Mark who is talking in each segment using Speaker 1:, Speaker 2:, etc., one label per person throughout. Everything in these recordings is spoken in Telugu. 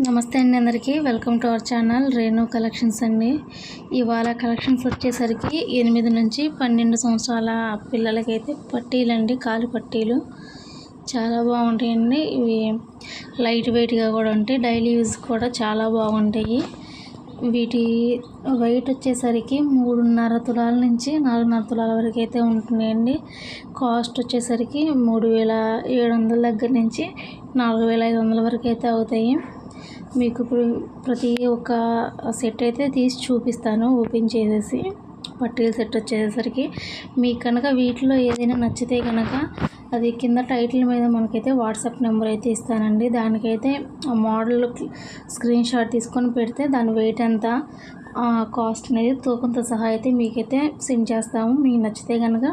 Speaker 1: నమస్తే అండి అందరికీ. Welcome to our channel Renu collections అండి. ఇవాళ కలెక్షన్స్ వచ్చేసరికి 8 నుంచి 12 సంవత్సరాల పిల్లలకైతే పట్టీలండి, కాలు పట్టీలు చాలా బాగుంటాయండి. ఇవి లైట్ వెయిట్గా కూడా ఉంటాయి, డైలీ యూజ్ కూడా చాలా బాగుంటాయి. వీటి వెయిట్ వచ్చేసరికి 3.5 తులాల నుంచి 4.5 తులాల వరకు అయితే ఉంటున్నాయండి. కాస్ట్ వచ్చేసరికి 3,700 దగ్గర నుంచి 4,500 వరకు అయితే అవుతాయి. మీకు ఇప్పుడు ప్రతి ఒక్క సెట్ అయితే తీసి చూపిస్తాను ఓపెన్ చేసేసి. పట్టీల సెట్ వచ్చేసరికి మీకు కనుక వీటిలో ఏదైనా నచ్చితే కనుక అది కింద టైటిల్ మీద మనకైతే వాట్సాప్ నెంబర్ అయితే ఇస్తానండి. దానికైతే ఆ మోడల్ స్క్రీన్ షాట్ తీసుకొని పెడితే దాని వెయిట్ ఎంత, కాస్ట్ అనేది తూకంతో సహా అయితే మీకైతే సెండ్ చేస్తాము. మీకు నచ్చితే కనుక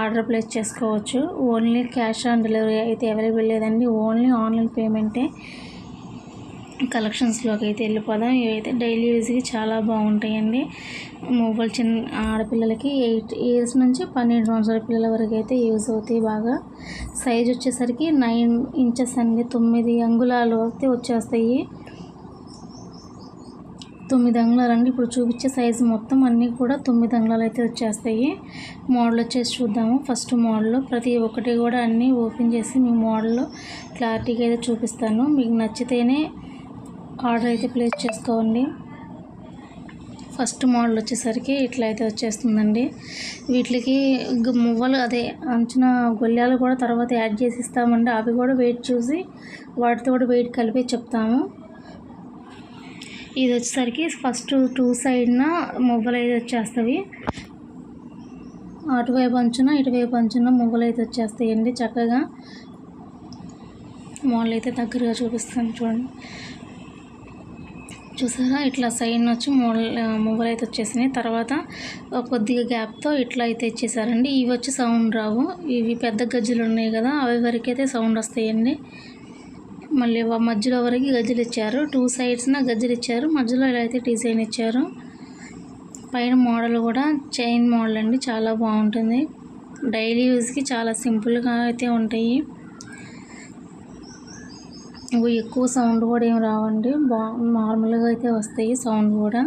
Speaker 1: ఆర్డర్ ప్లేస్ చేసుకోవచ్చు. ఓన్లీ క్యాష్ ఆన్ డెలివరీ అయితే అవైలబుల్ లేదండి, ఓన్లీ ఆన్లైన్ పేమెంటే. కలెక్షన్స్లోకి అయితే వెళ్ళిపోదాం. ఇవైతే డైలీ యూజ్కి చాలా బాగుంటాయండి. మొబైల్ చిన్న ఆడపిల్లలకి 8 ఇయర్స్ నుంచి 12 సంవత్సరాల పిల్లల వరకు అయితే యూజ్ అవుతాయి బాగా. సైజ్ వచ్చేసరికి 9 ఇంచెస్ అండి, 9 అంగుళాలు అయితే వచ్చేస్తాయి. 9 అంగుళాలు అండి. ఇప్పుడు చూపించే సైజు మొత్తం అన్నీ కూడా 9 అంగుళాలు అయితే వచ్చేస్తాయి. మోడల్ వచ్చేసి చూద్దాము. ఫస్ట్ మోడల్ ప్రతి ఒక్కటి కూడా అన్నీ ఓపెన్ చేసి మీ మోడల్ క్లారిటీగా అయితే చూపిస్తాను. మీకు నచ్చితేనే ఆర్డర్ అయితే ప్లేస్ చేసుకోండి. ఫస్ట్ మోడల్ వచ్చేసరికి ఇట్లా అయితే వచ్చేస్తుందండి. వీటికి మువ్వలు అదే అంచున గొల్లాలు కూడా తర్వాత యాడ్ చేసి ఇస్తామండి. అవి కూడా వెయిట్ చూసి వాటితో కూడా వెయిట్ కలిపి చెప్తాము. ఇది వచ్చేసరికి ఫస్ట్ 2 సైడ్న మువ్వలు అయితే వచ్చేస్తాయి. అటువైపు అంచున ఇటువైపు అంచున మువ్వలు అయితే వచ్చేస్తాయండి. చక్కగా మోడల్ అయితే దగ్గరగా చూపిస్తాను చూడండి. చూసారా, ఇట్లా సైడ్ వచ్చి మువ్వలు అయితే వచ్చేసినాయి. తర్వాత కొద్దిగా గ్యాప్తో ఇట్లా అయితే ఇచ్చేసారండి. ఇవి వచ్చి సౌండ్ రావు, ఇవి పెద్ద గజ్జలు ఉన్నాయి కదా అవి వరకు అయితే సౌండ్ వస్తాయండి. మళ్ళీ మధ్యలో వరకు గజ్జలు ఇచ్చారు, 2 సైడ్స్న గజ్జలు ఇచ్చారు, మధ్యలో ఇలా అయితే డిజైన్ ఇచ్చారు. పైన మోడల్ కూడా చైన్ మోడల్ అండి, చాలా బాగుంటుంది. డైలీ యూజ్కి చాలా సింపుల్గా అయితే ఉంటాయి. ఇవి ఎక్కువ సౌండ్ కూడా ఏమి రావండి, నార్మల్గా అయితే వస్తాయి సౌండ్ కూడా.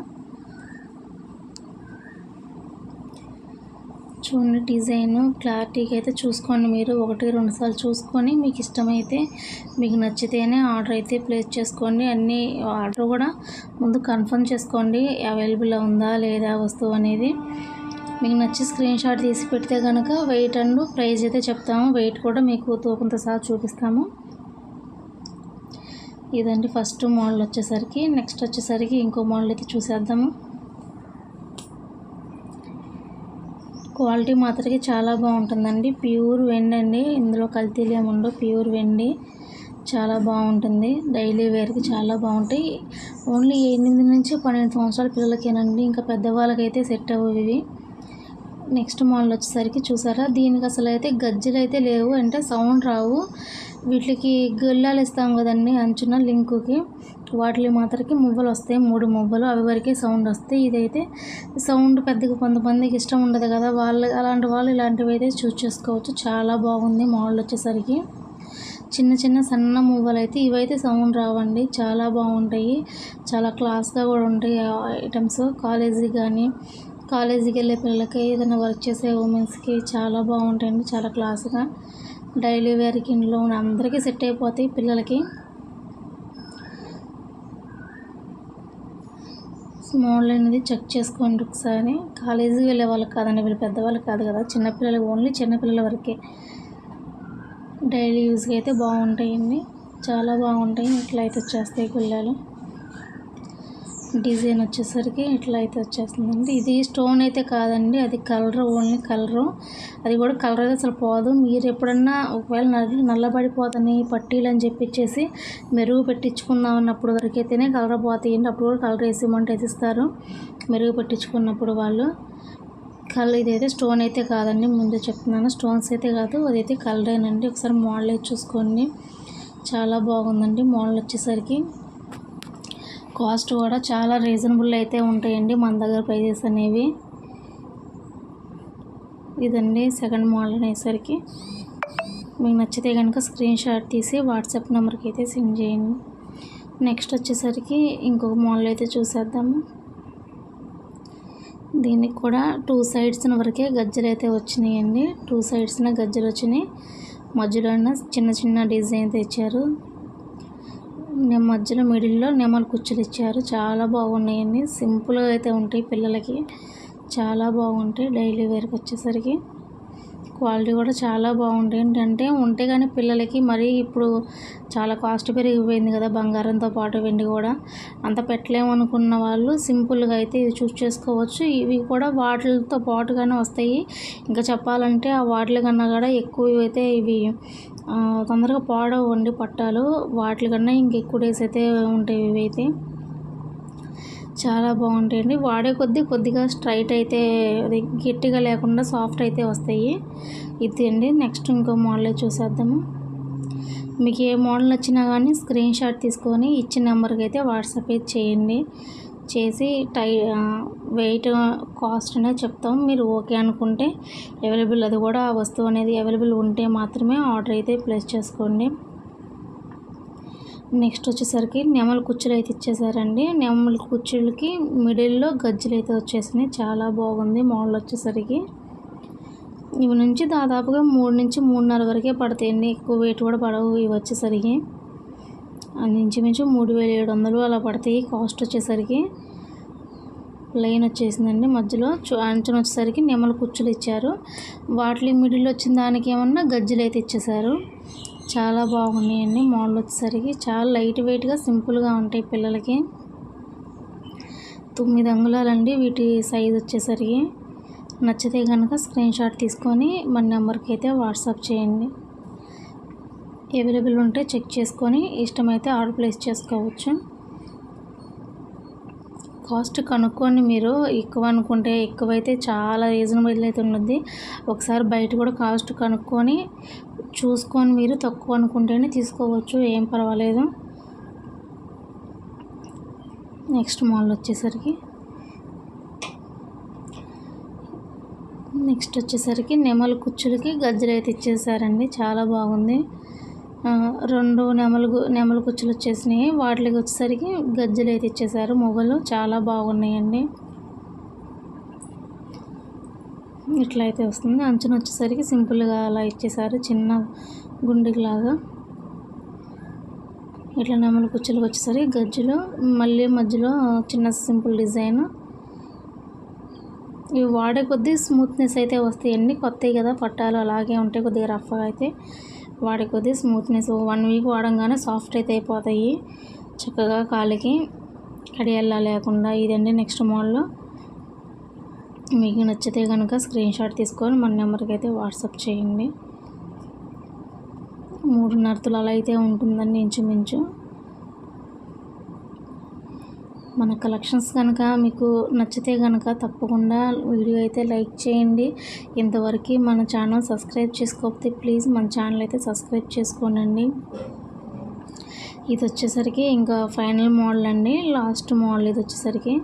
Speaker 1: చూడండి డిజైన్ క్లారిటీగా అయితే చూసుకోండి. మీరు 1-2 సార్లు చూసుకొని మీకు ఇష్టమైతే మీకు నచ్చితేనే ఆర్డర్ అయితే ప్లేస్ చేసుకోండి. అన్నీ ఆర్డర్ కూడా ముందు కన్ఫర్మ్ చేసుకోండి, అవైలబుల్ ఉందా లేదా వస్తువు అనేది. మీకు నచ్చి స్క్రీన్ షాట్ తీసి పెడితే కనుక వెయిట్ అండ్ ప్రైస్ అయితే చెప్తాము. వెయిట్ కూడా మీకు తూకంతో సహా చూపిస్తాము. ఇదండి ఫస్ట్ మోడల్ వచ్చేసరికి. నెక్స్ట్ వచ్చేసరికి ఇంకో మోడల్ అయితే చూసేద్దాము. క్వాలిటీ మాత్రమే చాలా బాగుంటుందండి. ప్యూర్ వెండి అండి, ఇందులో కల్తీలు ఏమి ఉండవు, ప్యూర్ వెండి చాలా బాగుంటుంది. డైలీ వేర్కి చాలా బాగుంటాయి. ఓన్లీ 8 నుంచి 12 సంవత్సరాల పిల్లలకేనండి, ఇంకా పెద్దవాళ్ళకైతే సెట్ అవ్వవు ఇవి. నెక్స్ట్ మోడల్ వచ్చేసరికి చూసారా, దీనికి అసలు అయితే గజ్జలు అయితే లేవు, అంటే సౌండ్ రావు. వీటికి గొల్లాలు ఇస్తాం కదండి అంచున లింకుకి, వాటికి మాత్రకి మువ్వలు వస్తాయి, 3 మువ్వలు, అవి వరకే సౌండ్ వస్తాయి. ఇదైతే సౌండ్ పెద్దగా కొంతమందికి ఇష్టం ఉండదు కదా, అలాంటి వాళ్ళు ఇలాంటివి అయితే చూస్ చేసుకోవచ్చు. చాలా బాగుంది మోడల్ వచ్చేసరికి. చిన్న సన్న మువ్వలు అయితే ఇవైతే సౌండ్ రావండి, చాలా బాగుంటాయి, చాలా క్లాస్గా కూడా ఉంటాయి ఐటమ్స్. కాలేజీకి వెళ్ళే పిల్లలకి, ఏదైనా వర్క్ చేసే ఉమెన్స్కి చాలా బాగుంటాయండి, చాలా క్లాస్గా. డైలీ వేర్కి ఇంట్లో ఉన్న అందరికీ సెట్ అయిపోతాయి పిల్లలకి. మోడల్ అనేది చెక్ చేసుకోండి ఒకసారి. కాలేజీకి వెళ్ళే వాళ్ళకి కాదండి, వీళ్ళు పెద్దవాళ్ళకి కాదు కదా, చిన్నపిల్లలకి, ఓన్లీ చిన్నపిల్లల వరకే. డైలీ యూజ్కి అయితే బాగుంటాయండి, చాలా బాగుంటాయి. ఇట్లా అయితే వచ్చేస్తాయి గుళ్ళాలు. డిజైన్ వచ్చేసరికి ఇట్లా అయితే వచ్చేస్తుందండి. ఇది స్టోన్ అయితే కాదండి, అది కలర్, ఓన్లీ కలరు. అది కూడా కలర్ అయితే అసలు పోదు. మీరు ఎప్పుడన్నా ఒకవేళ నల్లబడిపోతాయి పట్టీలు అని చెప్పిచ్చేసి మెరుగు పెట్టించుకుందాం అన్నప్పుడు వరకు అయితేనే కలర్ పోతాయండి. అప్పుడు కూడా కలర్ వేసిమంటే వేసిస్తారు మెరుగు పెట్టించుకున్నప్పుడు వాళ్ళు. ఇదైతే స్టోన్ అయితే కాదండి, ముందు చెప్తున్నాను, స్టోన్స్ అయితే కాదు, అదైతే కలరేనండి. ఒకసారి మోడల్ అయితే చూసుకోండి, చాలా బాగుందండి మోడల్ వచ్చేసరికి. కాస్ట్ కూడా చాలా రీజనబుల్ అయితే ఉంటాయండి మన దగ్గర ప్రైజెస్ అనేవి. ఇదండి సెకండ్ మోడల్ అనేసరికి. మీకు నచ్చితే కనుక స్క్రీన్ షాట్ తీసి వాట్సాప్ నెంబర్కి అయితే సెండ్ చేయండి. నెక్స్ట్ వచ్చేసరికి ఇంకొక మోడల్ అయితే చూసేద్దాము. దీనికి కూడా 2 సైడ్స్న వరకే గజ్జలు అయితే వచ్చినాయండి. 2 సైడ్స్న గజ్జలు వచ్చినాయి. మధ్యలో చిన్న చిన్న డిజైన్ తెచ్చారు. మధ్యలో మిడిల్లో నెమలి కుచ్చులు ఇచ్చారు. చాలా బాగున్నాయండి. సింపుల్గా అయితే ఉంటాయి, పిల్లలకి చాలా బాగుంటాయి. డైలీ వేర్కి వచ్చేసరికి క్వాలిటీ కూడా చాలా బాగుంటాయి. ఏంటంటే ఉంటే కానీ పిల్లలకి మరీ ఇప్పుడు చాలా కాస్ట్ పెరిగిపోయింది కదా, బంగారంతో పాటు వెండి కూడా అంత పెట్టలేము అనుకున్న వాళ్ళు సింపుల్గా అయితే ఇవి చూస్ చేసుకోవచ్చు. ఇవి కూడా వాటితో పాటుగానే వస్తాయి. ఇంకా చెప్పాలంటే ఆ వాటి కన్నా కూడా ఎక్కువ అయితే ఇవి తొందరగా పాడవండి పట్టాలు. వాటి కన్నా ఇంకెక్కువ డేస్ అయితే ఉంటాయి. ఇవి అయితే చాలా బాగుంటాయండి. వాడే కొద్దిగా స్ట్రైట్ అయితే అది గట్టిగా లేకుండా సాఫ్ట్ అయితే వస్తాయి. ఇది అండి. నెక్స్ట్ ఇంకో మోడల్ చూసేద్దాము. మీకు ఏ మోడల్ నచ్చినా కానీ స్క్రీన్ షాట్ తీసుకొని ఇచ్చిన నెంబర్కి అయితే వాట్సాప్ అయితే చేయండి. చేసి వెయిట్ కాస్ట్ అనేది చెప్తాం. మీరు ఓకే అనుకుంటే అవైలబుల్, అది కూడా వస్తువు అనేది అవైలబుల్ ఉంటే మాత్రమే ఆర్డర్ అయితే ప్లేస్ చేసుకోండి. నెక్స్ట్ వచ్చేసరికి నెమలి కుచ్చులు అయితే ఇచ్చేసారండి. నెమలి కుచ్చులకి మిడిల్లో గజ్జలు అయితే వచ్చేసినాయి. చాలా బాగుంది మోడల్ వచ్చేసరికి. ఇవి నుంచి దాదాపుగా 3 నుంచి 3.5 వరకే పడతాయండి. ఎక్కువ వెయిట్ కూడా పడవు ఇవి వచ్చేసరికి. ఇంచుమించు 3700 అలా పడతాయి. కాస్ట్ వచ్చేసరికి లైన్ వచ్చేసిందండి. మధ్యలో అంచున వచ్చేసరికి నెమలి కుచ్చులు ఇచ్చారు. వాటి మిడిల్ వచ్చిన దానికి ఏమన్నా గజ్జలు అయితే ఇచ్చేసారు. చాలా బాగున్నాయండి. మోడల్ వచ్చేసరికి చాలా లైట్ వెయిట్గా సింపుల్గా ఉంటాయి పిల్లలకి. 9 అంగుళాలండి వీటి సైజ్ వచ్చేసరికి. నచ్చితే కనుక స్క్రీన్ షాట్ తీసుకొని మన నెంబర్కి అయితే వాట్సాప్ చేయండి. అవైలబుల్ ఉంటే చెక్ చేసుకొని ఇష్టమైతే ఆర్డర్ ప్లేస్ చేసుకోవచ్చు. కాస్ట్ కనుక్కొని మీరు ఎక్కువ అనుకుంటే ఎక్కువైతే చాలా రీజనబుల్ అయితే ఉన్నది. ఒకసారి బయట కూడా కాస్ట్ కనుక్కొని చూసుకొని మీరు తక్కువ అనుకుంటేనే తీసుకోవచ్చు, ఏం పర్వాలేదు. నెక్స్ట్ మోడల్ వచ్చేసరికి నెమలి కుచ్చులకి గజ్జలు అయితే ఇచ్చేసారండి. చాలా బాగుంది. 2 నెమలి కుచ్చులు వచ్చేసినాయి. వాటికి వచ్చేసరికి గజ్జలు అయితే ఇచ్చేసారు. మొగలు చాలా బాగున్నాయండి. ఇట్లా అయితే వస్తుంది. అంచున వచ్చేసరికి సింపుల్గా అలా ఇచ్చేసారు, చిన్న గుండిలాగా. ఇట్లా నెమలి కుచ్చులకు వచ్చేసరికి గజ్జలు, మళ్ళీ మధ్యలో చిన్న సింపుల్ డిజైన్. ఇవి వాడే స్మూత్నెస్ అయితే వస్తాయండి. కొత్తవి కదా పట్టాలు, అలాగే ఉంటాయి. కొద్దిగా రఫ్గా అయితే వాడే స్మూత్నెస్ 1 వీక్ వాడంగానే సాఫ్ట్ అయితే అయిపోతాయి చక్కగా కాలికి కడియాల్లా లేకుండా. ఇదండి నెక్స్ట్ మోడల్. మీకు నచ్చితే కనుక స్క్రీన్ షాట్ తీసుకొని మన నెంబర్కి అయితే వాట్సాప్ చేయండి. 3.5 తులాలు అయితే ఉంటుందండి ఇంచుమించు. మన కలెక్షన్స్ కనుక మీకు నచ్చితే కనుక తప్పకుండా వీడియో అయితే లైక్ చేయండి. ఇంతవరకు మన ఛానల్ సబ్స్క్రైబ్ చేసుకోకపోతే ప్లీజ్ మన ఛానల్ అయితే సబ్స్క్రైబ్ చేసుకోండి. ఇది వచ్చేసరికి ఇంకా ఫైనల్ మోడల్ అండి, లాస్ట్ మోడల్. ఇది వచ్చేసరికి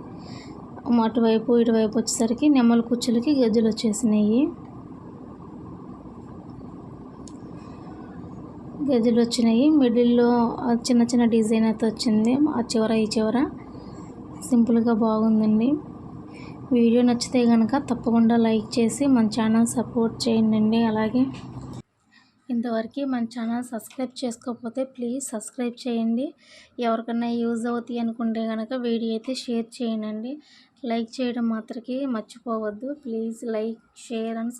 Speaker 1: అటువైపు ఇటువైపు వచ్చేసరికి నెమలి కుచ్చులకి గజ్జలు వచ్చేసినాయి. గజ్జలు వచ్చినాయి. మిడిల్లో చిన్న చిన్న డిజైన్ అయితే వచ్చింది. ఆ చివర ఈ చివర సింపుల్గా బాగుందండి. వీడియో నచ్చితే కనుక తప్పకుండా లైక్ చేసి మన ఛానల్ సపోర్ట్ చేయండి. అలాగే ఇంతవరకు మన ఛానల్ సబ్స్క్రైబ్ చేసుకోకపోతే ప్లీజ్ సబ్స్క్రైబ్ చేయండి. ఎవరికైనా యూజ్ అవుతాయి అనుకుంటే కనుక వీడియో అయితే షేర్ చేయండి. లైక్ చేయడం మాత్రమే మర్చిపోవద్దు. Please like, share and